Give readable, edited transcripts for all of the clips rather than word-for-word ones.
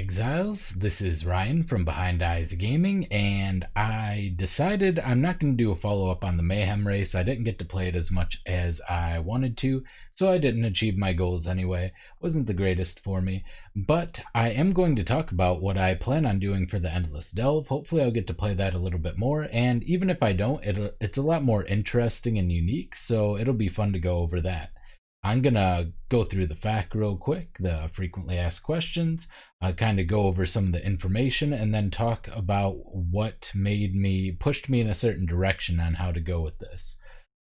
Exiles. This is Ryan from Behind Eyes Gaming, and I decided I'm not going to do a follow-up on the Mayhem race. I didn't get to play it as much as I wanted to, so I didn't achieve my goals anyway. Wasn't the greatest for me, but I am going to talk about what I plan on doing for the Endless Delve. Hopefully I'll get to play that a little bit more, and even if I don't, it's a lot more interesting and unique, so it'll be fun to go over that. I'm going to go through the FAQ real quick, the frequently asked questions, kind of go over some of the information, and then talk about what pushed me in a certain direction on how to go with this.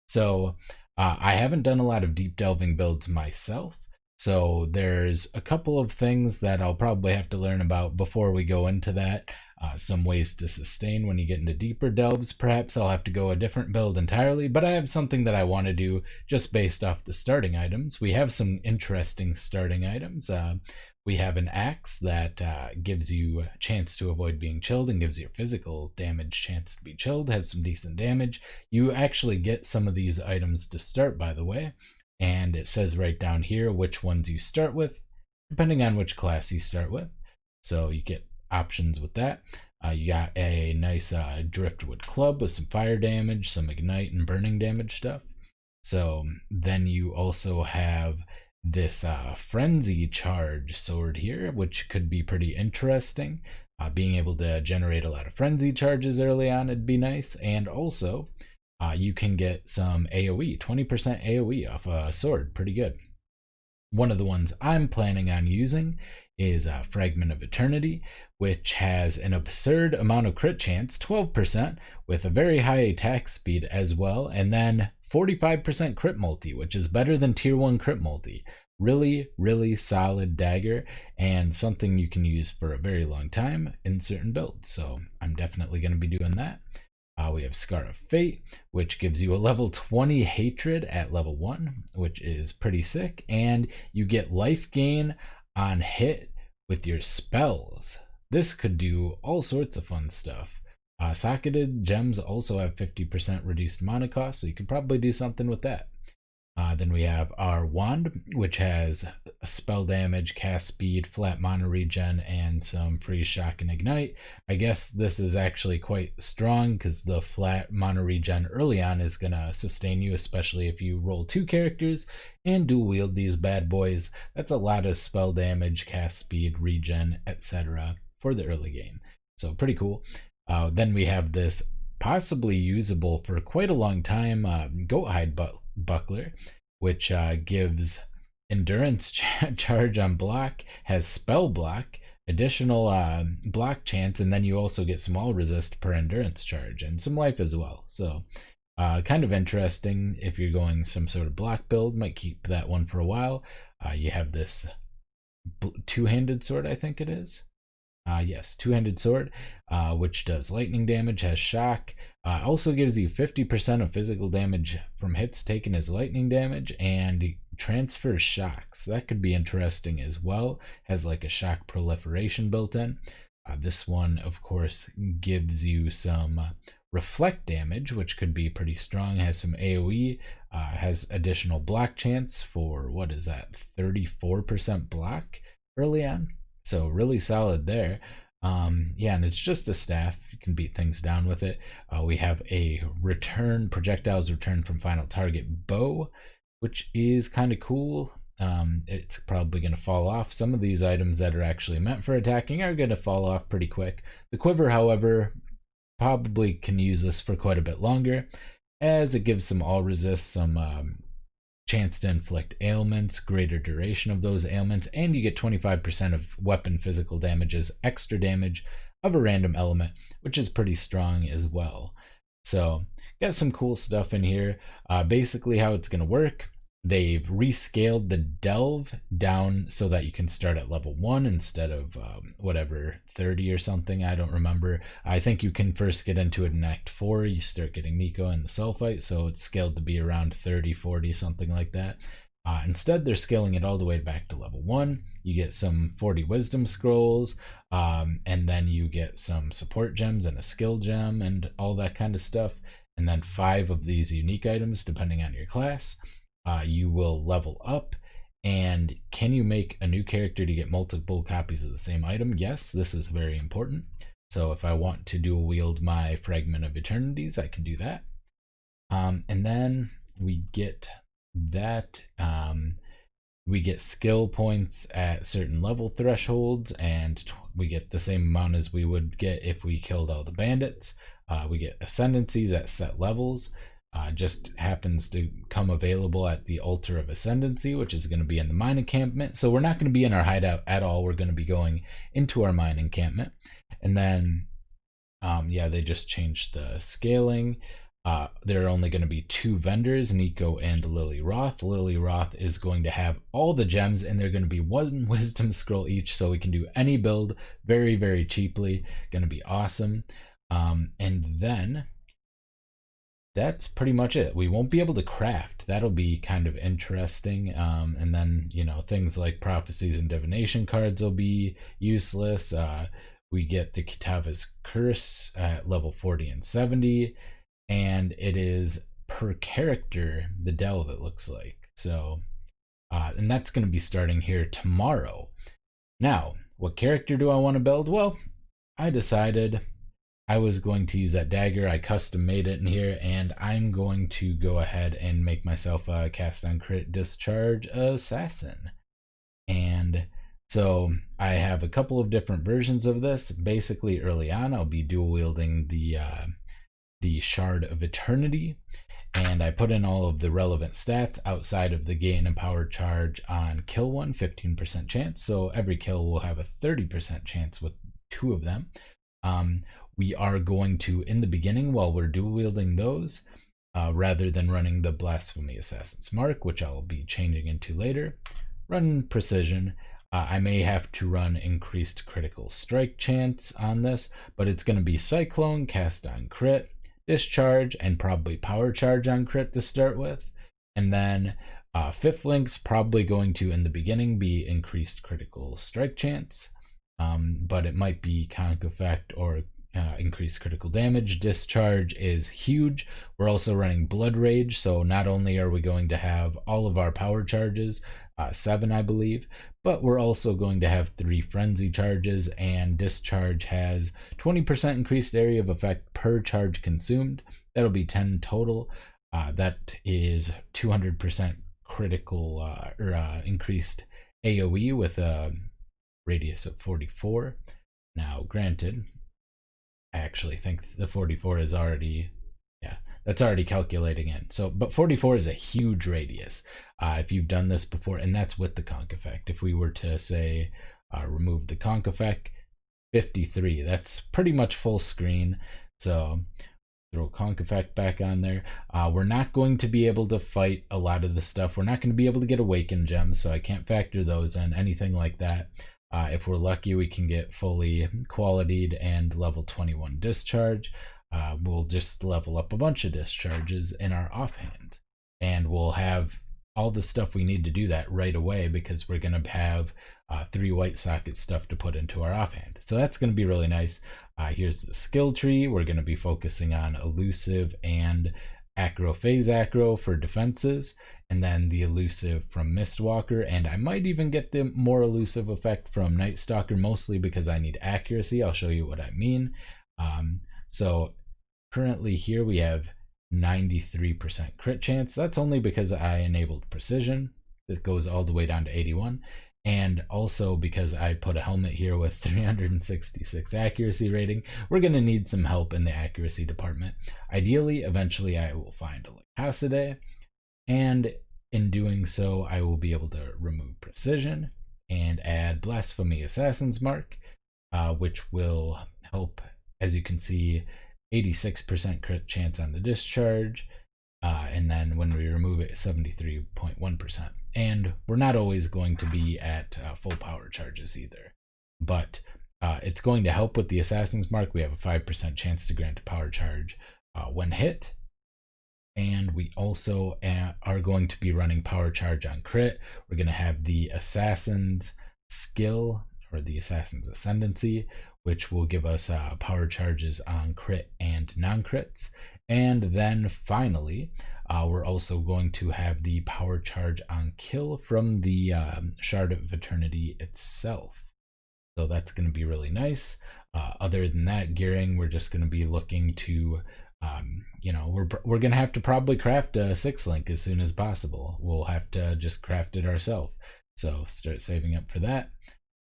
So I haven't done a lot of deep delving builds myself, so there's a couple of things that I'll probably have to learn about before we go into that. Some ways to sustain when you get into deeper delves. Perhaps I'll have to go a different build entirely, but I have something that I want to do just based off the starting items. We have some interesting starting items. We have an axe that gives you a chance to avoid being chilled and gives your physical damage chance to be chilled, has some decent damage. You actually get some of these items to start, by the way, and it says right down here which ones you start with, depending on which class you start with. So you get options with that. You got a nice driftwood club with some fire damage, some ignite and burning damage stuff. So then you also have this frenzy charge sword here, which could be pretty interesting. Being able to generate a lot of frenzy charges early on would be nice. And also you can get some AoE, 20% AoE off a sword, pretty good. One of the ones I'm planning on using is Fragment of Eternity, which has an absurd amount of crit chance, 12%, with a very high attack speed as well, and then 45% crit multi, which is better than tier 1 crit multi. Really, really solid dagger, and something you can use for a very long time in certain builds, so I'm definitely going to be doing that. We have Scar of Fate, which gives you a level 20 hatred at level 1, which is pretty sick, and you get life gain on hit with your spells. This could do all sorts of fun stuff. Socketed gems also have 50% reduced mana cost, so you could probably do something with that. Then we have our wand, which has spell damage, cast speed, flat mana regen, and some freeze, shock, and ignite. I guess this is actually quite strong because the flat mana regen early on is going to sustain you, especially if you roll 2 characters and dual wield these bad boys. That's a lot of spell damage, cast speed, regen, etc. for the early game. So pretty cool. Then we have this possibly usable for quite a long time goat hide buckler, which gives endurance charge on block, has spell block, additional block chance, and then you also get some all resist per endurance charge and some life as well. So kind of interesting if you're going some sort of block build. Might keep that one for a while. You have this two-handed sword, I think it is. Yes, two-handed sword, which does lightning damage, has shock, also gives you 50% of physical damage from hits taken as lightning damage, and transfers shocks. That could be interesting as well. Has like a shock proliferation built in. This one, of course, gives you some reflect damage, which could be pretty strong. Has some AoE, has additional block chance for, what is that, 34% block early on. So really solid there. Yeah, and it's just a staff. You can beat things down with it. We have a projectiles return from final target bow, which is kind of cool. It's probably going to fall off. Some of these items that are actually meant for attacking are going to fall off pretty quick. The quiver, however, probably can use this for quite a bit longer, as it gives some all resist, some chance to inflict ailments, greater duration of those ailments, and you get 25% of weapon physical damages, extra damage of a random element, which is pretty strong as well. So got some cool stuff in here. Basically how it's going to work, they've rescaled the delve down so that you can start at level 1 instead of whatever 30 or something. I don't remember. I think you can first get into it in Act 4. You start getting Nico and the Sulfite, so it's scaled to be around 30, 40, something like that. Instead, they're scaling it all the way back to level 1. You get some 40 wisdom scrolls, and then you get some support gems and a skill gem and all that kind of stuff, and then 5 of these unique items depending on your class. You will level up And can you make a new character to get multiple copies of the same item? Yes, this is very important. So if I want to dual wield my Fragment of Eternities, I can do that. And then we get that. We get skill points at certain level thresholds, and we get the same amount as we would get if we killed all the bandits. We get ascendancies at set levels. Just happens to come available at the Altar of Ascendancy, which is going to be in the mine encampment. So we're not going to be in our hideout at all. We're going to be going into our mine encampment. And then, yeah, they just changed the scaling. There are only going to be 2 vendors, Nico and Lily Roth. Lily Roth is going to have all the gems, and they're going to be 1 wisdom scroll each, so we can do any build very, very cheaply. Going to be awesome. And then that's pretty much it. We won't be able to craft. That'll be kind of interesting. And then, you know, things like prophecies and divination cards will be useless. We get the Kitava's Curse at level 40 and 70. And it is per character, the delve, it looks like. So, and that's going to be starting here tomorrow. Now, what character do I want to build? Well, I decided I was going to use that dagger. I custom made it in here, and I'm going to go ahead and make myself a cast on crit discharge assassin. And so I have a couple of different versions of this. Basically, early on, I'll be dual wielding the Shard of Eternity, and I put in all of the relevant stats outside of the gain and power charge on kill 1, 15% chance. So every kill will have a 30% chance with 2 of them. We are going to, in the beginning, while we're dual wielding those, rather than running the Blasphemy Assassin's Mark, which I'll be changing into later, run Precision. I may have to run increased critical strike chance on this, but it's going to be Cyclone, cast on crit, Discharge, and probably power charge on crit to start with. And then 5th link's probably going to, in the beginning, be increased critical strike chance, but it might be Conk Effect or increased critical damage. Discharge is huge. We're also running Blood Rage, so not only are we going to have all of our power charges, 7 I believe, but we're also going to have 3 frenzy charges, and Discharge has 20% increased area of effect per charge consumed. That'll be 10 total. That is 200% critical increased AoE with a radius of 44. Now, granted, I actually think the 44 is already, yeah, that's already calculating in. So, but 44 is a huge radius. If you've done this before, and that's with the conk effect. If we were to say remove the conk effect, 53, that's pretty much full screen. So throw conk effect back on there. We're not going to be able to fight a lot of the stuff. We're not going to be able to get awakened gems, so I can't factor those in, anything like that. If we're lucky, we can get fully qualitied and level 21 discharge. We'll just level up a bunch of discharges in our offhand, and we'll have all the stuff we need to do that right away, because we're going to have 3 white socket stuff to put into our offhand. So that's going to be really nice. Here's the skill tree. We're going to be focusing on elusive and acro phase acro for defenses, and then the elusive from Mistwalker, and I might even get the more elusive effect from Night Stalker, mostly because I need accuracy. I'll show you what I mean. So currently here we have 93% crit chance. That's only because I enabled precision. That goes all the way down to 81. And also because I put a helmet here with 366 accuracy rating. We're going to need some help in the accuracy department. Ideally, eventually I will find a Lycosidae, and in doing so, I will be able to remove precision and add Blasphemy Assassin's Mark, which will help, as you can see, 86% crit chance on the discharge, and then when we remove it, 73.1%. And we're not always going to be at full power charges either, but it's going to help with the Assassin's Mark. We have a 5% chance to grant a power charge when hit, and we also are going to be running power charge on crit. We're going to have the Assassin's skill, or the Assassin's Ascendancy, which will give us power charges on crit and non-crits. And then finally, we're also going to have the power charge on kill from the Shard of Eternity itself. So that's going to be really nice. Other than that, gearing, we're just going to be looking to, we're going to have to probably craft a 6-link as soon as possible. We'll have to just craft it ourselves. So start saving up for that.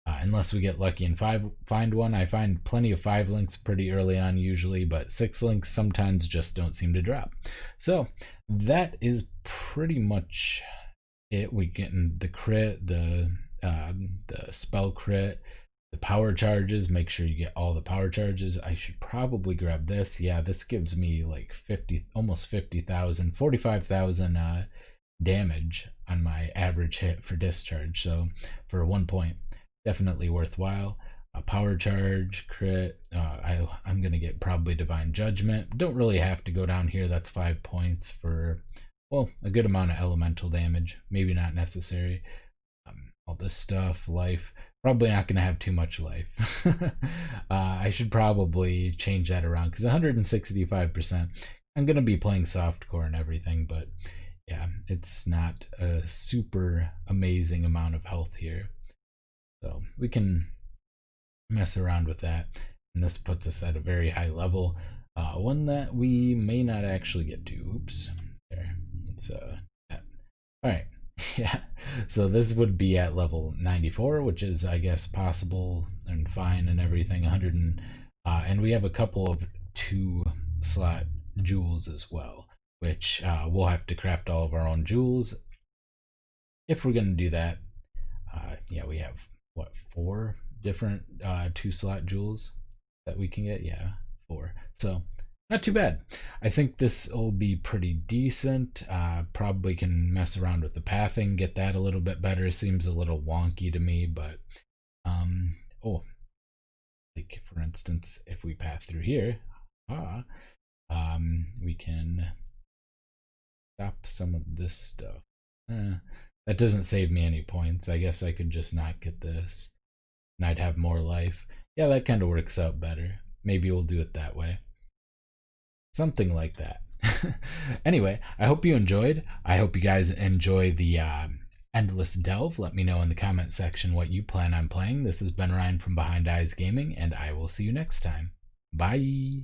Unless we get lucky and find one. I find plenty of 5-links pretty early on usually, but 6-links sometimes just don't seem to drop. So that is pretty much it. We get in the crit, the spell crit, the power charges. Make sure you get all the power charges. I should probably grab this. Yeah, this gives me like 50, almost 50,000, 45,000 damage on my average hit for discharge. So for 1 point, definitely worthwhile. A power charge, crit. I'm gonna get probably divine judgment. Don't really have to go down here. That's 5 points for, well, a good amount of elemental damage. Maybe not necessary. All this stuff, life. Probably not gonna have too much life. I should probably change that around because 165%. I'm gonna be playing softcore and everything, but yeah, it's not a super amazing amount of health here. So we can mess around with that. And this puts us at a very high level. One that we may not actually get to. Oops. There. It's yeah. Alright. Yeah. So this would be at level 94, which is, I guess, possible and fine and everything. 100 and we have a couple of 2-slot jewels as well, which we'll have to craft all of our own jewels. If we're going to do that, yeah, we have what, 4 different 2-slot jewels that we can get. Yeah, 4. So not too bad. I think this will be pretty decent. Probably can mess around with the pathing, get that a little bit better. Seems a little wonky to me, but oh, like for instance, if we pass through here, we can stop some of this stuff. That doesn't save me any points. I guess I could just not get this and I'd have more life. Yeah, that kind of works out better. Maybe we'll do it that way. Something like that. Anyway, I hope you enjoyed. I hope you guys enjoy the Endless Delve. Let me know in the comment section what you plan on playing. This has been Ryan from Behind Eyes Gaming, and I will see you next time. Bye!